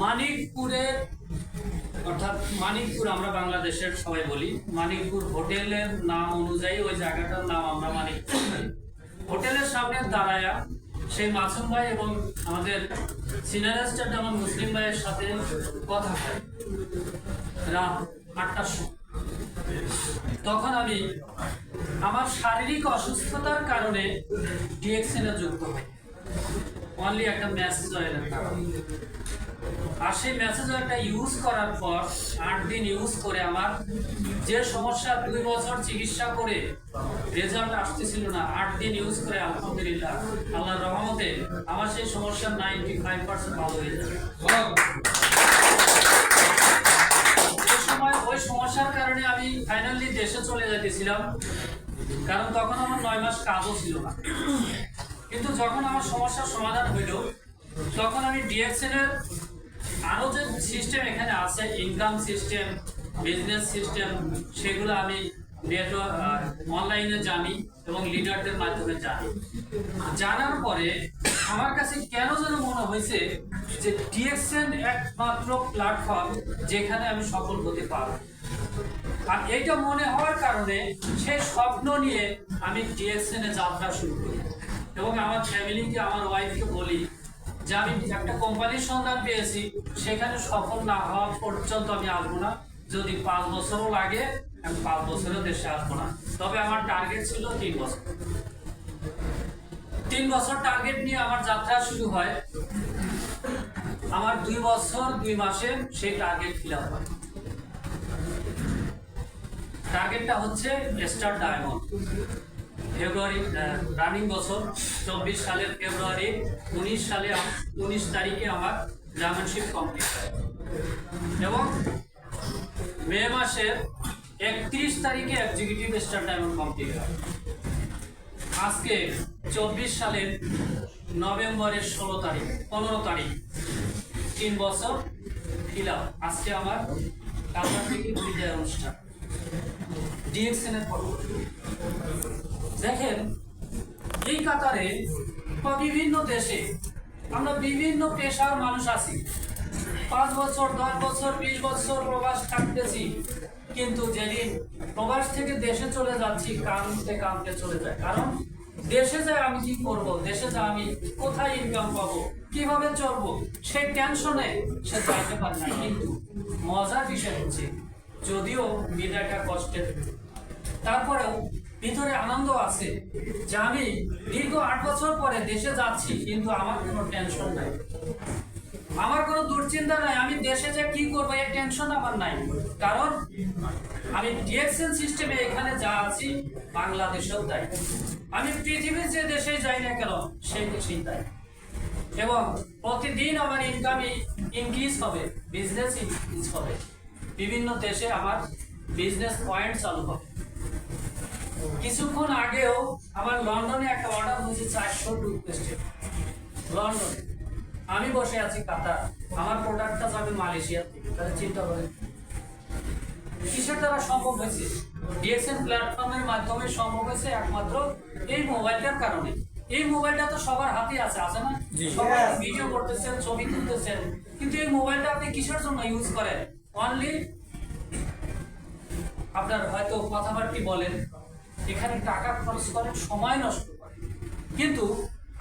মানিকপুরের অর্থাৎ মানিকপুর আমরা বাংলাদেশের সবাই বলি মানিকপুর হোটেলের নাম অনুযায়ী ওই জায়গাটার নাম আমরা মানিকপুর। হোটেলের সামনে দাঁড়ায়া সেই মাসুম ভাই এবং আমাদের সিনিয়র স্টাফ আমার মুসলিম ভাইয়ের সাথে কথা হয় রাত 8টার সময়। তখন আমি আমার শারীরিক অসুস্থতার কারণে ডিএক্সএনে যুক্ত হই, অনলি একটা মেসেজ অয়েলের কারণে। আর সেই মেসেজ অয়েলটা ইউজ করার পর 8 দিন ইউজ করে আমার যে সমস্যা 2 বছর চিকিৎসা করে রেজাল্ট আসতেছিল না, 8 দিন ইউজ করে আলহামদুলিল্লাহ আল্লাহর রহমতে আমার সেই সমস্যা 95% ভালো হয়ে যাবে। ওই সমস্যার কারণে আমি ফাইনালি দেশে চলে যেতেছিলাম, কারণ তখন আমার 9 মাস কাজও ছিল না। কিন্তু যখন আমার সমস্যার সমাধান হইল তখন আমি ডিএক্সএন এর আরো যে সিস্টেম এখানে আছে, ইনকাম সিস্টেম, বিজনেস সিস্টেম, সেগুলো আমি অনলাইনে জানি এবং লিডারদের মাধ্যমে জানি। জানার পরে আমার কাছে কেন যেন মনে হয়েছে যে ডিএক্সএন একমাত্র প্ল্যাটফর্ম যেখানে আমি সফল হতে পারবো। আর এইটা মনে হওয়ার কারণে সেই স্বপ্ন নিয়ে আমি ডিএক্সএন এ যাত্রা শুরু করি এবং আমার ফ্যামিলিকে, আমার ওয়াইফকে বলি যে আমি একটা কোম্পানির সন্ধান পেয়েছি, সেখানে সফল না হওয়া পর্যন্ত আমি আসবো না। যদি 5 বছরও লাগে আমি 5 বছরও দেশে আসবো না। তবে আমার টার্গেট ছিল 3 বছর। 3 বছর টার্গেট নিয়ে আমার যাত্রা শুরু হয়। আমার 2 বছর 2 মাসে সেই টার্গেট ফিল আপ হয়। টার্গেটটা হচ্ছে স্টার ডায়মন্ড। ফেব্রুয়ারি রানিং বছর 24 সালের ফেব্রুয়ারি 19 তারিখে আমার ডায়মন্ডশিপ কমপ্লিট হয় এবং মে মাসের 31 তারিখে এক্সিকিউটিভ স্টার ডায়মন্ড কমপ্লিট হয়। আজকে 24 সালের নভেম্বরের 15 তারিখ 3 বছর ফিল আপ। আজকে আমার কালনা থেকে বিদায় অনুষ্ঠান ডিএক্সএন এর পর। দেখেন এই কাতারে বা বিভিন্ন দেশে আমরা বিভিন্ন পেশার মানুষ আছি, 5 বছর 10 বছর 20 বছর প্রবাস থাকতেছি, কিন্তু যেদিন প্রবাস থেকে দেশে চলে যাচ্ছি কাঁদতে কাঁদতে চলে যায়। কারণ দেশে যায় আমি কি করব, দেশে যা আমি কোথায় ইনকাম পাবো, কিভাবে চলবো, সেই টেনশনে সে যাইতে পারে না। কিন্তু মজার বিষয় হচ্ছে যদিও বিদায়টা কষ্টের, তারপরেও ভিতরে আনন্দ আছে যে আমি দীর্ঘ 8 বছর পরে দেশে যাচ্ছি, কিন্তু আমার কোনো টেনশন নাই, আমার কোনো দুশ্চিন্তা নাই, আমি দেশে যে কি করবো এই টেনশন আমার নাই। কারণ আমি ডিএক্সএন সিস্টেমে এখানে যা আছি বাংলাদেশেও তাই, আমি পৃথিবীর যে দেশে যাই না কেন সেই দেশেই তাই। এবং প্রতিদিন আমার ইনকাম ইনক্রিজ হবে, বিজনেস ইনক্রিজ হবে, বিভিন্ন দেশে আমার বিজনেস পয়েন্ট চালু হবে। কিছুক্ষণ আগেও আমার লন্ডনে একটা অর্ডার হয়েছে 400 টুথপেস্টের, লন্ডনে। আমি বসে আছি কাতার, আমার প্রোডাক্টটা যাবে মালয়েশিয়া থেকে। তাহলে চিন্তা করেন কিসের দ্বারা সম্ভব হয়েছে? ডিএক্সএন প্ল্যাটফর্মের মাধ্যমে সম্ভব হয়েছে একমাত্র এই মোবাইলটার কারণে। এই মোবাইলটা তো সবার হাতে আছে না? সবাই ভিডিও করতেছেন, ছবি তুলতেছেন, কিন্তু এই মোবাইলটা আপনি কিসের জন্য ইউজ করেন? অনলি আপনার হয়তো কথাবার্তা বলেন, এখানে টাকা খরচ করেন, সময় নষ্ট করেন। কিন্তু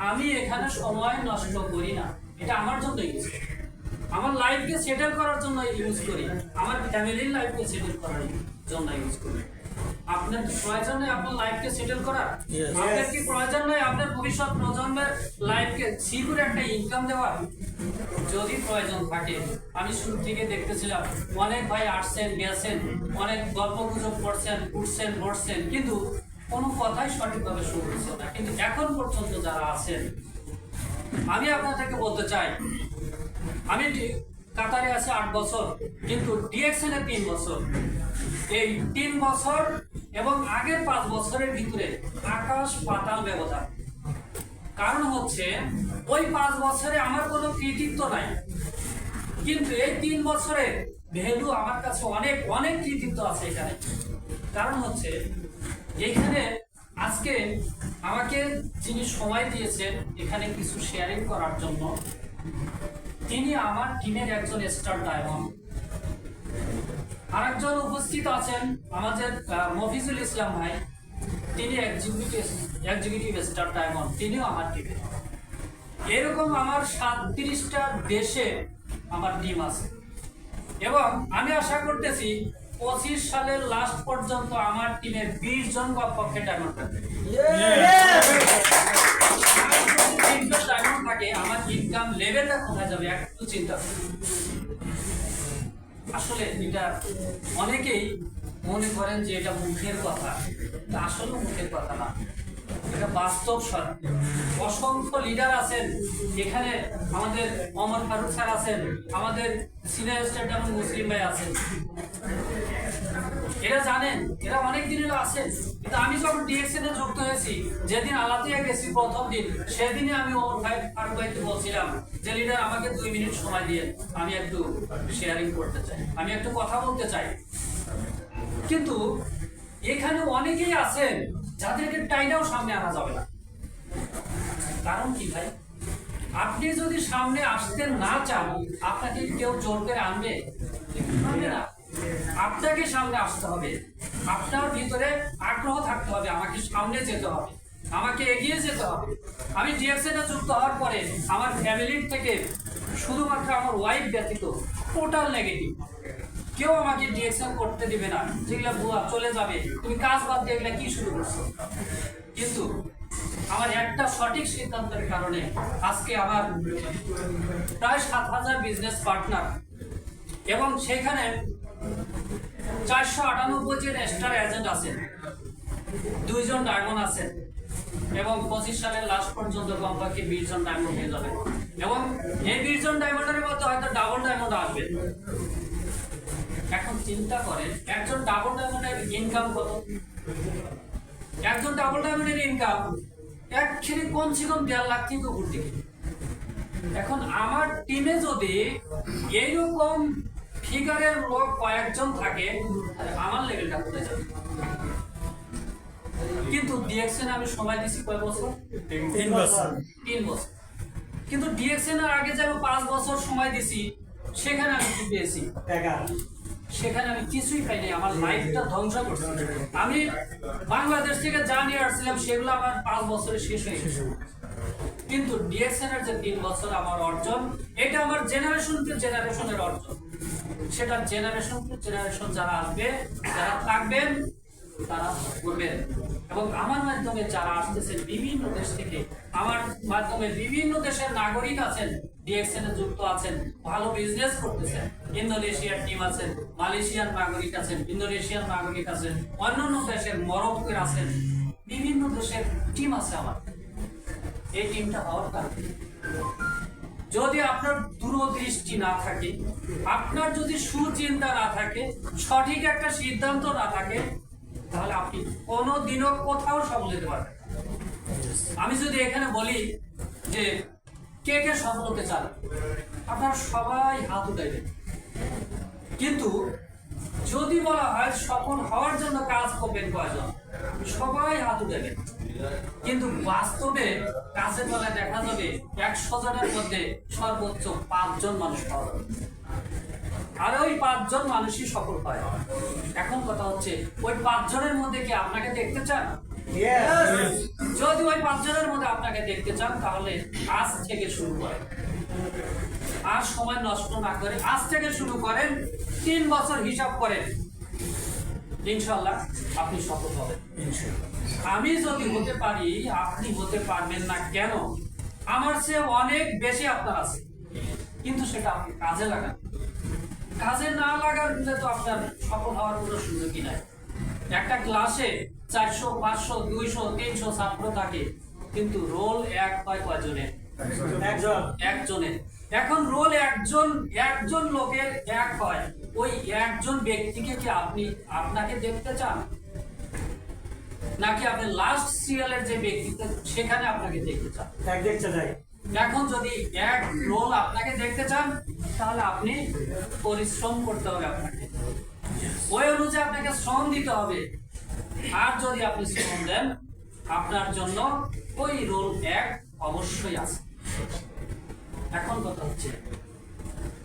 আমি এখানে সময় নষ্ট করি না, এটা আমার জন্য ইউজ করি, আমার লাইফকে সেটেল করার জন্য ইউজ করি, আমার ফ্যামিলির লাইফকে সেটেল করার জন্য ইউজ করি। আপনার কি প্রয়োজন নেই আপনার লাইফকে সেটেল করা? আপনার কি প্রয়োজন নেই আপনার ভবিষ্যৎ প্রজন্মের লাইফকে সিকিউর একটা ইনকাম দেওয়ার? যদি প্রয়োজন থাকে, আমি শুরু থেকে দেখতেছিলাম অনেক ভাই আসছেন গেছেন, অনেক গল্প গুজব করছেন, উঠছেন বসছেন, কিন্তু কোনো কথাই সঠিকভাবে শুনছেন না। কিন্তু এখন পর্যন্ত যারা আছেন, আমি আপনাদেরকে বলতে চাই, আমি কাতারে আছি 8 বছর, কিন্তু ডিএক্সএন এ 3 বছর। এই 3 বছর এবং আগের 5 বছরের ভিতরে আকাশ পাতাল ব্যবধান। কারণ হচ্ছে ওই 5 বছরে আমার কোনো কৃতিত্ব নাই, কিন্তু এই 3 বছরের ভ্যালু আমার কাছে অনেক অনেক কৃতিত্ব আছে এখানে। কারণ হচ্ছে এখানে আজকে আমাকে যিনি সময় দিয়েছেন এখানে কিছু শেয়ারিং করার জন্য, তিনি তিনি আমার টিমের একজন স্টার ডায়মন্ড। আরেকজন উপস্থিত আছেন আমাদের মফিজুল ইসলাম ভাই, তিনি এক্সিকিউটিভ স্টার ডায়মন্ড, তিনিও আমার টিমে। এরকম আমার 37টা দেশে আমার টিম আছে এবং আমি আশা করতেছি 25 সালের লাস্ট পর্যন্ত আমার টিমের 20 জন পক্ষে ডায়মন্ড থাকবে। ডায়মন্ড থাকে, আমার ইনকাম লেভেলটা কোথায় যাবে একটু চিন্তা করুন। আসলে এটা অনেকেই মনে করেন যে এটা মুখের কথা, আসলে মুখের কথা না, এটা বাস্তব সত্য। অসংখ্য লিডার আছেন এখানে, আমাদের ওমর ফারুক স্যার আছেন, আমাদের সিনিয়র স্টার ডায়মন্ড মুসলিম ভাই আছেন, এরা জানেন, এরা অনেক দিনের আছেন। কিন্তু আমি যখন ডিএক্সএন এ যুক্ত হয়েছি, যেদিন আলাতিয়া গেছি প্রথম দিন, সেদিনই আমি ওমর ফারুক ভাইকে বলছিলাম যে লিডার আমাকে 2 মিনিট সময় দিয়ে আমি একটু শেয়ারিং করতে চাই, আমি একটু কথা বলতে চাই। কিন্তু এখানে অনেকেই আছেন যাদেরকে টাইনাও সামনে আনা যাবে না। কারণ কি ভাই, আপনি যদি সামনে আসতে না চান, আপনাকে কেউ জোর করে আনবে না, আপনাকে সামনে আসতে হবে। আপনার ভিতরে আগ্রহ থাকতে হবে, আমাকে সামনে যেতে হবে, আমাকে এগিয়ে যেতে হবে। আমি ডিএক্সএন এ যুক্ত হওয়ার পরে আমার ফ্যামিলির থেকে শুধুমাত্র আমার ওয়াইফ ব্যতীত টোটাল নেগেটিভ, কেউ আমাকে ডিএক্সএন করতে দিবে না, যেগুলা বুয়া চলে যাবে, তুমি কাজ বাদ দিয়ে এগুলা কি শুরু করছো। কিন্তু আমার একটা সঠিক সিদ্ধান্তের কারণে আজকে আমার প্রায় 7000 বিজনেস পার্টনার এবং সেখানে 498 জন স্টার এজেন্ট আছেন, 2 জন ডায়মন্ড আছেন এবং 25 সালের লাস্ট পর্যন্ত কমপক্ষে 20 জন ডায়মন্ড হয়ে যাবে এবং এই 20 জন ডায়মন্ডের মধ্যে হয়তো ডাবল ডায়মন্ড আসবে। এখন চিন্তা করেন একজন ডাবল ডায়মন্ডের ইনকাম কত? একজন ডাবল ডায়মন্ডের ইনকাম একচুয়ালি কমসে কম 1.5 লাখ থেকে উপর দিকে। এখন আমার টিমে যদি এইরকম ফিগারের লোক কয়েকজন থাকে, আমার লেভেলটা কোথায় যাবে? কিন্তু ডিএক্সএন আমি সময় দিছি কয় বছর? 3 বছর। 3 বছর। কিন্তু ডিএক্সএন এর আগে যে আমি 5 বছর সময় দিছি, সেখানে আমি কি পেয়েছি? সেখানে আমি কিছুই পাইনি, আমার লাইফটা ধ্বংস করছি। আমি বাংলাদেশ থেকে যা নিয়ে আসছিলাম সেগুলো আমার 5 বছরে শেষ হয়ে গেছে। কিন্তু ডিএক্সএন এর যে 3 বছর আমার অর্জন, এটা আমার জেনারেশন টু জেনারেশনের অর্জন। সেটা জেনারেশন টু জেনারেশন যারা আসবে, যারা থাকবেন, তারা করবেন। এবং আমার মাধ্যমে যারা আসতেছেন বিভিন্ন দেশ থেকে, আমার মাধ্যমে বিভিন্ন দেশের নাগরিক আছেন, ডিএক্সএন এ যুক্ত আছেন, ভালো বিজনেস করতেছেন। ইন্দোনেশিয়ার টিম আছেন, মালয়েশিয়ার নাগরিক আছেন, ইন্দোনেশিয়ার নাগরিক আছেন, অন্যান্য দেশের মরক্কোর আছেন, বিভিন্ন দেশের টিম আছে আমার। এই টিমটা হওয়ার কারণে যদি আপনার দূরদৃষ্টি না থাকে, আপনার যদি সুচিন্তা না থাকে, সঠিক একটা সিদ্ধান্ত না থাকে, তাহলে আপনি কোনোদিনও কোথাও সফল হতে পারবেন। আমি যদি এখানে বলি যে কে কে সফল হতে চান, আপনারা সবাই হাত উঠাইবেন। কিন্তু যদি বলা হয় সফল হওয়ার জন্য কাজ করবেন কয়জন, সবাই হাত উঠাইবেন। কিন্তু বাস্তবে কাজের বেলায় দেখা যাবে 100 জনের মধ্যে সর্বোচ্চ 5 জন মানুষ পাওয়া যাবে, আর ওই 5 জন মানুষই সফল হয়। এখন কথা হচ্ছে ওই 5 জনের মধ্যে কি আপনাকে দেখতে চান? যদি ওই 5 জনের মধ্যে আপনাকে দেখতে চান, তাহলে আজ থেকে শুরু করেন, আর সময় নষ্ট না করে আজ থেকে শুরু করেন। 3 বছর হিসাব করেন, ইনশাআল্লাহ আপনি সফল হবেন। আমি যদি হতে পারি, আপনি হতে পারবেন না কেন? আমার চেয়ে অনেক বেশি আপনার আছে, কিন্তু সেটা আপনি কাজে লাগান। কাজে না লাগার দিলে তো আপনার সফল হওয়ার কোনো সুযোগই নাই। একটা ক্লাসে 400, 500, 200, 300 ছাত্র থাকে, কিন্তু রোল এক হয় কয়জনের? একজনের। এখন রোল একজন লোকের এক হয়, ওই একজন ব্যক্তিকে কি আপনাকে দেখতে চান, নাকি আপনি লাস্ট সিরিয়ালের যে ব্যক্তিত্ব সেখানে আপনাকে দেখতে চান? এখন যদি এক রোল আপনাকে দেখতে চান, তাহলে আপনি পরিশ্রম করতে হবে, আপনাকে ওই অনুযায়ী আপনাকে শ্রম দিতে হবে। আর যদি আপনি শ্রম দেন, আপনার জন্য ওই রোল এক অবশ্যই আছে। এখন কথা হচ্ছে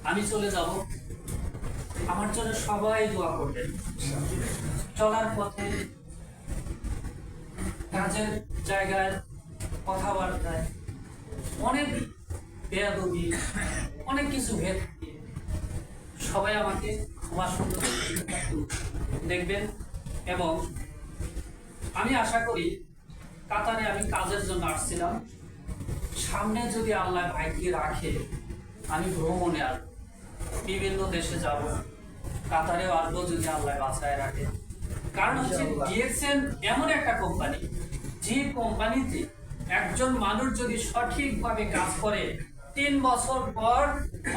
আমি চলে যাব, আমার জন্য সবাই দোয়া করবেন। চলার পথে, কাজের জায়গায়, কথাবার্তায় অনেক বেয়াদবি, অনেক কিছু ভেদ সবাই আমাকে ক্ষমা সুন্দর দেখবেন। এবং আমি আশা করি কাতারে আমি কাজের জন্য আসছিলাম, সামনে যদি আল্লাহ ভাগ্যে রাখে আমি ভ্রমণে আসবো, বিভিন্ন দেশে যাব, কাতারেও আসবো যদি আল্লাহ বাঁচায় রাখে। কারণ হচ্ছে ডিএক্সএন এমন একটা কোম্পানি, যে কোম্পানিতে একজন মানুষ যদি সঠিকভাবে কাজ করে 3 বছর পর,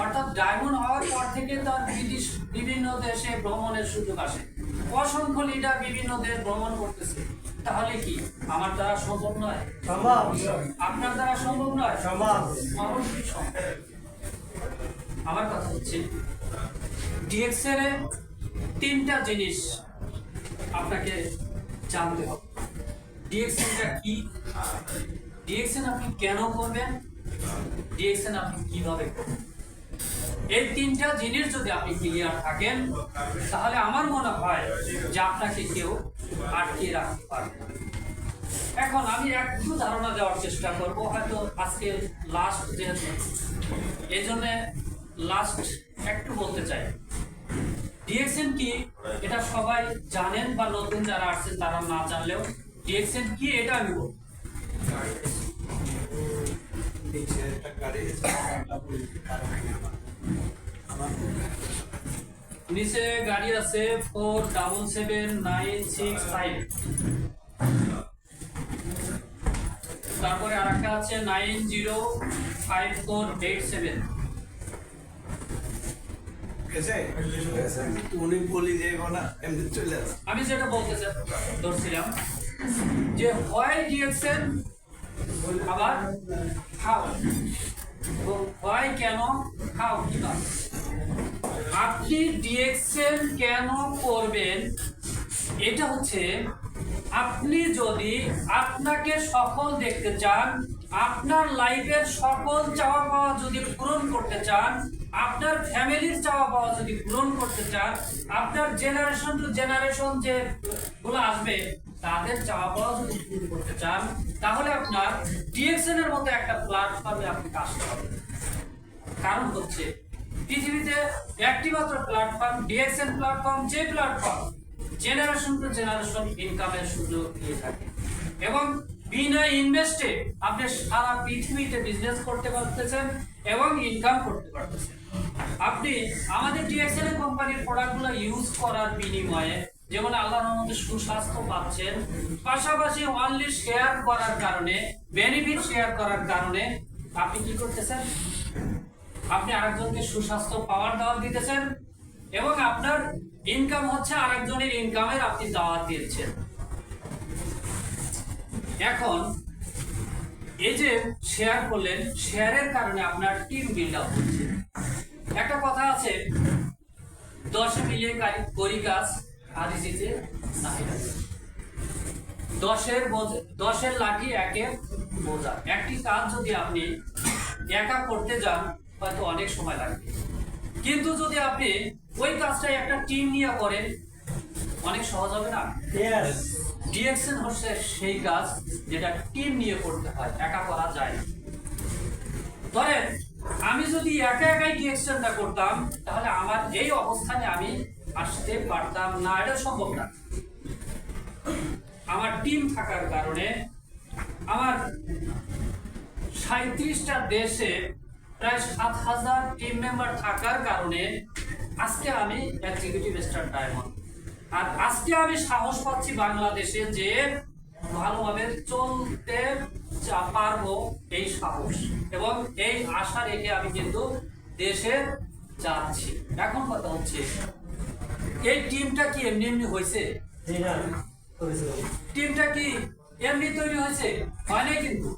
অর্থাৎ ডায়মন্ড হওয়ার পর থেকে তার বিভিন্ন দেশে ভ্রমণের সুযোগ আসে। অসংখ্য লিডার বিভিন্ন দেশ ভ্রমণ করতেছে। তাহলে কি আমার দ্বারা সম্ভব নয়? সম্ভব। আপনার দ্বারা সম্ভব নয়? সম্ভব। অবশ্যই সম্ভব। আমার কথা হচ্ছে ডিএক্সএন এর 3টা জিনিস আপনাকে জানতে হবে। ডিএক্সএনটা কি, ডিএক্সএন আপনি কেন করবেন, ডিএক্সএন আপনি কিভাবে করবেন, এই 3টা জিনিস যদি আপনি ক্লিয়ার থাকেন, তাহলে আমার মনে হয় যে আপনাকে কেউ আটকে রাখতে পারবে না। এখন আমি একটু ধারণা দেওয়ার চেষ্টা করব, হয়তো আজকে লাস্ট যেহেতু, এই জন্য লাস্ট একটু বলতে চাই। ডিএক্সএন কি এটা সবাই জানেন, বা নতুন যারা আসছেন তারা না জানলেও ডিএক্সএন কি এটা আমি বলবো। নিচে গাড়ি আছে 477965, তারপরে আরেকটা আছে 905487। উনি বলি যে না এমনি চলে আসে। আমি যেটা বলতে ধরছিলাম যে হয় ডিএক্সএন, আবার হাউ, হয় কেন, হাউ কিভাবে। আপনি ডিএক্সএন কেন করবেন, এটা হচ্ছে আপনি যদি আপনাকে সফল দেখতে চান, আপনার লাইফের সকল চাওয়া পাওয়া যদি পূরণ করতে চান, আপনার ফ্যামিলির চাওয়া পাওয়া যদি পূরণ করতে চান, আপনার জেনারেশন টু জেনারেশন যে গুলো আসবে তাদের চাওয়া পাওয়া যদি পূরণ করতে চান, তাহলে আপনার ডিএক্সএন এর মতো একটা প্ল্যাটফর্মে আপনি কাজ করবেন। কারণ হচ্ছে পৃথিবীতে একটি মাত্র প্ল্যাটফর্ম ডিএক্সএন প্ল্যাটফর্ম, যে প্ল্যাটফর্ম জেনারেশন টু জেনারেশন ইনকামের সুযোগ দিয়ে থাকে এবং বিনা ইনভেস্টে আপনি সারা পৃথিবীতে বিজনেস করতে পারতেছেন এবং ইনকাম করতে পারতেছেন। আপনি আমাদের ডিএক্সএন কোম্পানির প্রোডাক্টগুলো ইউজ করার বিনিময়ে যেমন আল্লাহর রহমতে সুস্বাস্থ্য পাচ্ছেন, পাশাপাশি অনলি শেয়ার করার কারণে, বেনিফিট শেয়ার করার কারণে আপনি কি করতেছেন, আপনি আরেকজনকে সুস্বাস্থ্য পাওয়ার দাওয়াত দিতেছেন এবং আপনার ইনকাম হচ্ছে আরেকজনের ইনকামের আপনি দাওয়াত দিচ্ছেন। এখন এই যে শেয়ার করলেন, শেয়ারের কারণে আপনার টিম বিল্ড আপ হচ্ছে। একটা কথা আছে, 10 মিলে করি কাজ আর জিতে নাহি। 10-এর লাঠি 1-এর বোঝা। একটি কাজ যদি আপনি একা করতে যান হয়তো অনেক সময় লাগবে, কিন্তু যদি আপনি ওই কাজটা একটা টিম নিয়ে করেন অনেক সহজ হবে না? ডিএক্সএন হচ্ছে সেই কাজ যেটা টিম নিয়ে করতে হয়, একা করা যায় না। ধরেন আমি যদি একা একাই ডিএক্সএনটা করতাম তাহলে আমার এই অবস্থানে আমি আসতে পারতাম না, এটা সম্ভব না। আমার টিম থাকার কারণে, আমার 37টা দেশে প্রায় 7000 টিম মেম্বার থাকার কারণে আজকে আমি এক্সিকিউটিভ স্টার ডায়মন্ড। আর আজকে আমি সাহস পাচ্ছি বাংলাদেশে যে ভালোভাবে চলতে পারবো, এই সাহস এবং এই আশা রেখে আমি কিন্তু দেশে যাচ্ছি। এখন কথা হচ্ছে এই টিমটা কি এমনি এমনি হয়েছে? টিমটা কি এমনি তৈরি হয়েছে? হয় নাই কিন্তু।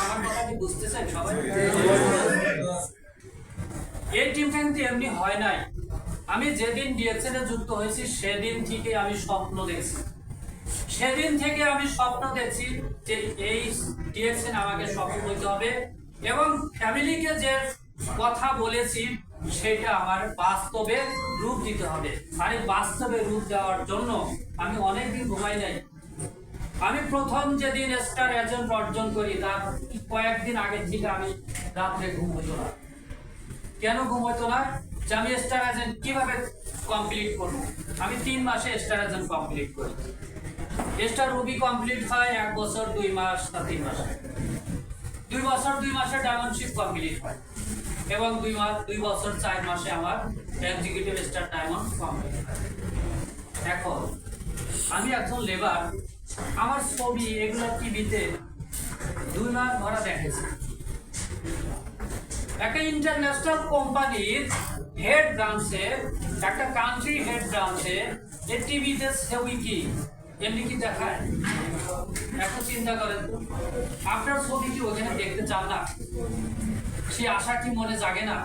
আমার কথা কি বুঝতেছেন সবাই? এই টিমটা কিন্তু এমনি হয় নাই। আমি যেদিন ডিএক্সএন এ যুক্ত হয়েছি সেদিন থেকে আমি স্বপ্ন দেখছি, সেদিন থেকে আমি স্বপ্ন দেখছি যে এই ডিএক্সএন আমাকে সফল হতে হবে এবং ফ্যামিলিকে যে কথা বলেছি সেটা আমার বাস্তবে রূপ দিতে হবে। আর এই বাস্তবে রূপ দেওয়ার জন্য আমি অনেকদিন ঘুমাই নাই। আমি প্রথম যেদিন স্টার এজেন্ট অর্জন করি তার কয়েকদিন আগে থেকে আমি রাত্রে ঘুম হতো না। কেন ঘুম হতো না? যে আমি স্টার এজেন্ট কিভাবে কমপ্লিট করবো। আমি 3 মাসে স্টার এজেন্ট কমপ্লিট করি। স্টার রুবি কমপ্লিট হয় 1 বছর 2 মাস বা 3 মাসে। 2 বছর 2 মাসে ডায়মন্ডশিপ কমপ্লিট হয় এবং 2 বছর 4 মাসে আমার এক্সিকিউটিভ স্টার ডায়মন্ড কমপ্লিট হয়। এখন আমি একজন লেবার, আমার ছবি এগুলো টিভিতে 2 মাস ধরে দেখেছি। একটা ইন্টারন্যাশনাল কোম্পানির হেড ব্রাঞ্চে, একটা কান্ট্রি হেড ব্রাঞ্চে এই টিভিতে ছবি কি এমনি কি দেখায়? এখন চিন্তা করেন তো, আপনার ছবি কি ওখানে দেখতে চান না? সে আশা কি মনে জাগে না?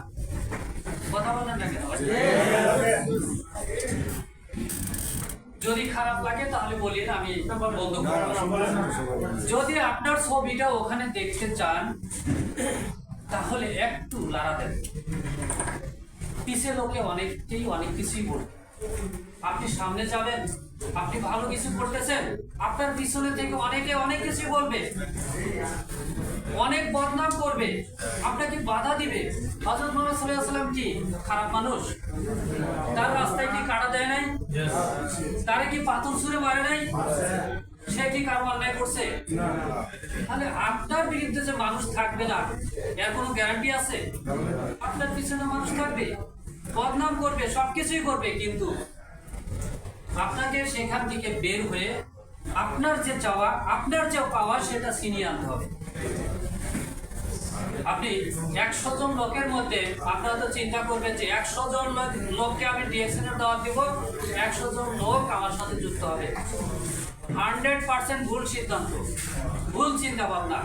কথা বলেন না কেন? যদি খারাপ লাগে তাহলে বলিন, আমি বন্ধ করব। যদি আপনার ছবিটা ওখানে দেখতে চান তাহলে একটু লড়া দেন। পিছে লোকে অনেককেই অনেক কিছুই বলবে। আপনি সামনে যাবেন, আপনি ভালো কিছু করতেছেন, আপনার পিছনে থেকে অনেকে অনেক কিছু বলবে, অনেক বদনাম করবে, আপনাকে বাধা দিবে। হযরত মুহাম্মদ সাল্লাল্লাহু আলাইহি ওয়াসাল্লাম কি খারাপ মানুষ? তার রাস্তায় কি কাটা দেয় নাই? তারে কি পাথর ছুঁড়ে মারে নাই? সে কি কারো অন্যায় করছে? তাহলে আপনার বিরুদ্ধে যে মানুষ থাকবে না এর কোনো গ্যারান্টি আছে? আপনার পিছনে মানুষ থাকবে, বদনাম করবে, সবকিছুই করবে, কিন্তু আপনাকে সেখান থেকে বের হয়ে আপনার যে চাওয়া, আপনার যে পাওয়া সেটা ছিনিয়ে আনতে হবে। আপনি 100 জন লোকের মধ্যে আপনারা তো চিন্তা করবেন যে 100 জন লোককে আমি ডিএক্সএন এর দাওয়াত দিব, 100 জন লোক আমার সাথে যুক্ত হবে। 100% ভুল সিদ্ধান্ত, ভুল চিন্তা ভাবনা।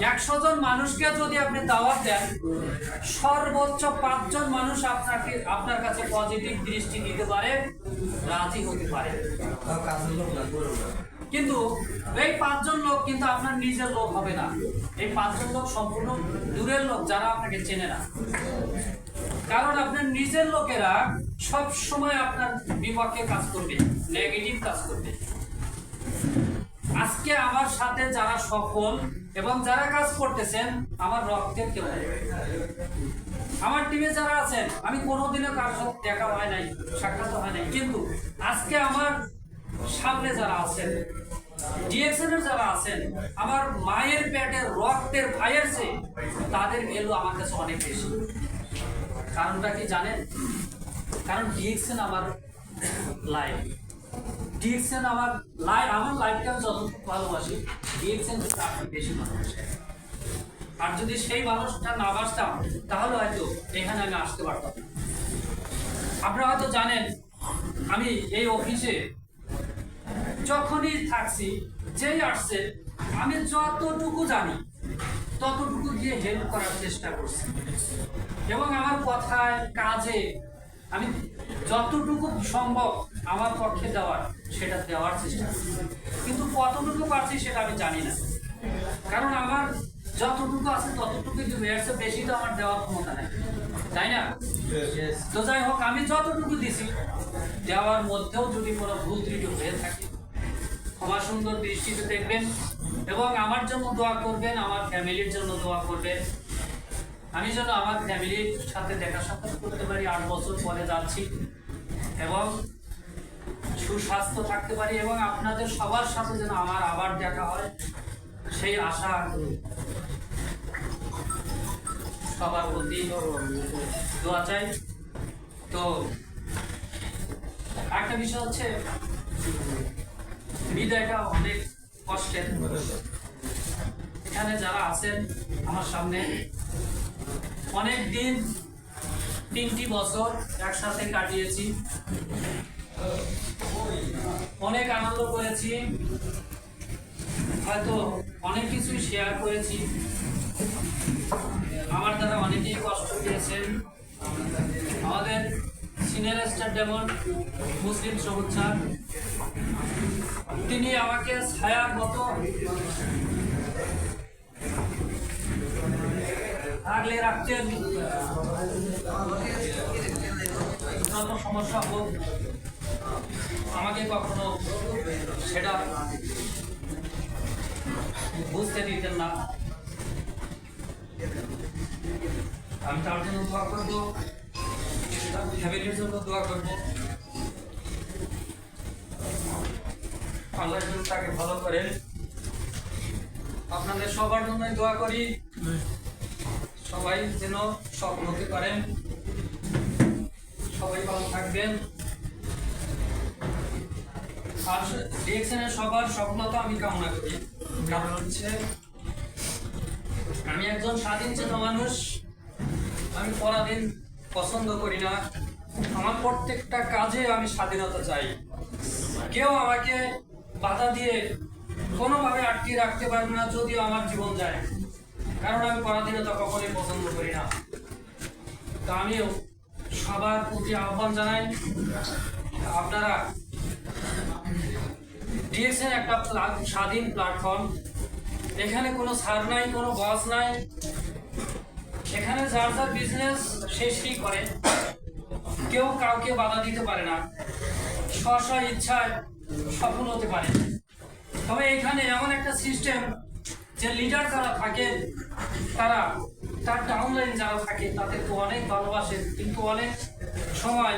100 জন মানুষকে যদি আপনি দাওয়াত দেন, সর্বোচ্চ 5 জন মানুষ আপনার কাছে পজিটিভ দৃষ্টি দিতে পারে, রাজি হতে পারে। কিন্তু এই 5 জন লোক কিন্তু আপনার নিজের লোক হবে না। এই 5 জন লোক সম্পূর্ণ দূরের লোক, যারা আপনাকে চেনে না। কারণ আপনার নিজের লোকেরা সব সময় আপনার বিপক্ষে কাজ করবে, নেগেটিভ কাজ করবে। আজকে আমার সাথে যারা সফল এবং যারা কাজ করতেছেন আমার রক্তের কেউ, আমার টিমে যারা আছেন, আমি কোনোদিনও কার সাথে দেখা হয় নাই, সাক্ষাৎ হয় নাই, কিন্তু আজকে আমার সামনে যারা আছেন, ডিএক্সএন এর যারা আছেন, আমার মায়ের পেটের রক্তের ভাইয়ের চেয়ে তাদের ভ্যালু আমার কাছে অনেক বেশি। কারণটা কি জানেন? কারণ ডিএক্সএন আমার লাইফ, ডিএক্সএন আমার লাইফকে আমি যতটুকু ভালোবাসি, ডিএক্সএন আপনার বেশি ভালোবাসে। আর যদি সেই মানুষটা না বাসতাম তাহলে হয়তো এখানে আমি আসতে পারতাম না। আপনারা হয়তো জানেন আমি এই অফিসে যখনই থাকছি, যেই আসছে, আমি যতটুকু জানি ততটুকু দিয়ে হেল্প করার চেষ্টা করছি এবং আমার কথায় কাজে আমি যতটুকু সম্ভব আমার পক্ষে দেওয়ার সেটা দেওয়ার চেষ্টা করছি। কিন্তু কতটুকু পারছি সেটা আমি জানি না, কারণ আমার যতটুকু আছে ততটুকু দেবে, এর চেয়ে বেশি তো আমার দেওয়ার ক্ষমতা নেই, তাই না? তো যাই হোক, আমি যতটুকু দিছি দেওয়ার মধ্যেও যদি কোনো ভুল ত্রুটি হয়ে থাকে ক্ষমা সুন্দর দৃষ্টিতে দেখবেন এবং আমার জন্য দোয়া করবেন, আমার ফ্যামিলির জন্য দোয়া করবেন। আমি যেন আমার ফ্যামিলির সাথে দেখা সাক্ষাৎ করতে পারি, 8 বছর পরে যাচ্ছি, এবং সুস্বাস্থ্য থাকতে পারি এবং আপনাদের সবার সাথে যেন আমার আবার দেখা হয় সেই আশা সবার প্রতি দোয়া চাই। তো একটা বিষয় হচ্ছে বিদায়টা অনেক কষ্টের। এখানে যারা আছেন আমার সামনে, অনেক দিন 3টি বছর একসাথে কাটিয়েছি, অনেক আনন্দ করেছি, হয়তো অনেক কিছুই শেয়ার করেছি। আমার দ্বারা অনেকেই কষ্ট পেয়েছেন। আমাদের সিনিয়র স্টার ডায়মন্ড মুসলিম সবুজ স্যার, তিনি আমাকে ছায়ার মতো আগলে রাখতেন, যত সমস্যা হোক আমাকে কখনো সেটা বুঝতে দিতেন না। আমি তার জন্য দোয়া করবো, তার ফ্যামিলির জন্য দোয়া করবো, আল্লাহ যেন তাকে ভালো করেন। আপনাদের সবার জন্যই দোয়া করি, সবাই যেন সফল হতে পারেন, সবাই ভালো থাকবেন। আর ডিএক্সএনের সবার সফলতা আমি কামনা করি। কারণ হচ্ছে আমি একজন স্বাধীন চেতা মানুষ, আমি পরাধীন পছন্দ করি না। আমার প্রত্যেকটা কাজে আমি স্বাধীনতা চাই। কেউ আমাকে বাধা দিয়ে কোনোভাবে আটকে রাখতে পারবে না, যদিও আমার জীবন যায়। কারণ আমি পরাধীনতা কখনোই পছন্দ করি না। তো আমিও সবার প্রতি আহ্বান জানাই, আপনারা ডিএক্সএন একটা স্বাধীন প্ল্যাটফর্ম, এখানে কোনো ছাড় নাই, কোনো বস নাই। এখানে যার যার বিজনেস সে সেই করে, কেউ কাউকে বাধা দিতে পারে না, স্ব ইচ্ছায় সফল হতে পারে। তবে এখানে এমন একটা সিস্টেম যে লিডার যারা থাকে তারা তার ডাউনলাইন যারা থাকে তাদেরকে অনেক ভালোবাসেন, কিন্তু অনেক সময়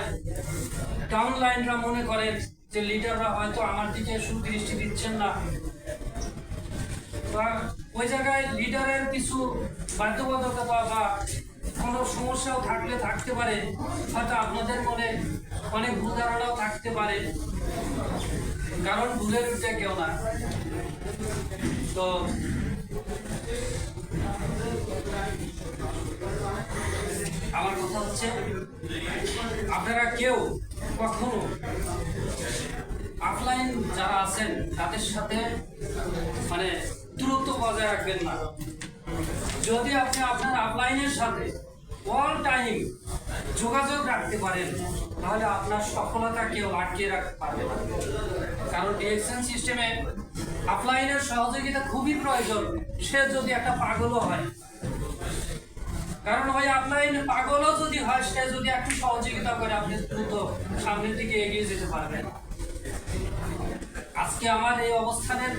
ডাউনলাইনরা মনে করেন যে লিডাররা হয়তো আমার দিকে সুদৃষ্টি দিচ্ছেন না, বা ওই জায়গায় লিডারের কিছু বাধ্যবাধকতা বা কোনো সমস্যাও থাকতে পারে। হয়তো আপনাদের মনে অনেক ভুল ধারণাও থাকতে পারে, কারণ ভুলের উঠে কেউ না। তো আমার কথা হচ্ছে, আপনারা কেউ কখনো অফলাইন যারা আছেন তাদের সাথে মানে দূরত্ব বজায় রাখবেন না। যদি আপনি আপনার অফলাইনের সাথে অল টাইম যোগাযোগ রাখতে পারেন, তাহলে আপনার সফলতা কেউ আটকিয়ে রাখতে পারবে না। কারণ ডিএক্সএন সিস্টেমে অফলাইনের সহযোগিতা খুবই প্রয়োজন, সে যদি একটা পাগলও হয়। কারণ ওই অফলাইন পাগলও যদি হয়, সে যদি একটু সহযোগিতা করে, আপনি দ্রুত সামনের দিকে এগিয়ে যেতে পারবেন। আজকে আমার এই অবস্থানের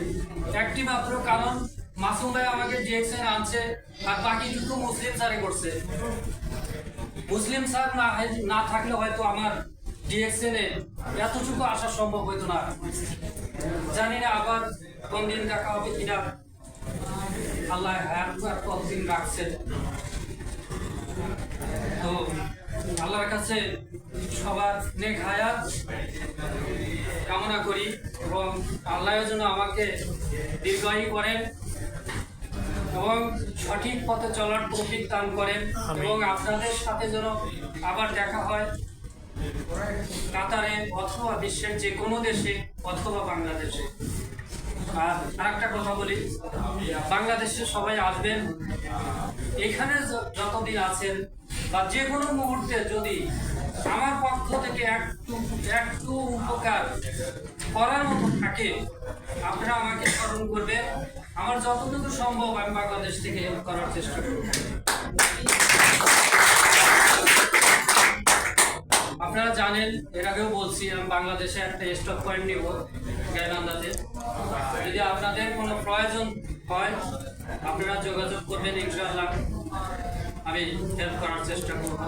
একটি মাত্র কারণ, মাসুম ভাই আমাকে ডিএক্সএন আনছে, আর বাকিটুকু মুসলিম স্যারে করছে। মুসলিম স্যার না থাকলে হয়তো আমার ডিএক্সএনে এতটুকু আসা সম্ভব হইতো না। জানি না আবার কোন দিন দেখা হবে কিনা, আল্লাহ হায়াত আর কতদিন রাখছে। তো আল্লাহর কাছে সবার নেক হায়াত কামনা করি, এবং আল্লাহর জন্য আমাকে দীর্ঘায়ু করেন এবং সঠিক পথে চলার তৌফিক দান করেন, এবং আপনাদের সাথে যেন আবার দেখা হয় কাতারে অথবা বিশ্বের যে কোনো দেশে অথবা বাংলাদেশে। আর আরেকটা কথা বলি, বাংলাদেশে সবাই আসবেন, এখানে যতদিন আছেন বা যে কোনো মুহূর্তে যদি আমার পক্ষ থেকে একটু উপকার করার মতো থাকে, আপনারা আমাকে স্মরণ করবেন। আমার যতটুকু সম্ভব আমি বাংলাদেশ থেকে হেল্প করার চেষ্টা করব। আপনারা জানেন, এর আগেও বলছি, আমি বাংলাদেশে একটা স্টক পয়েন্ট নিব গাইবান্ধাতে। যদি আপনাদের কোনো প্রয়োজন হয় আপনারা যোগাযোগ করবেন, ইনশাআল্লাহ আমি হেল্প করার চেষ্টা করব।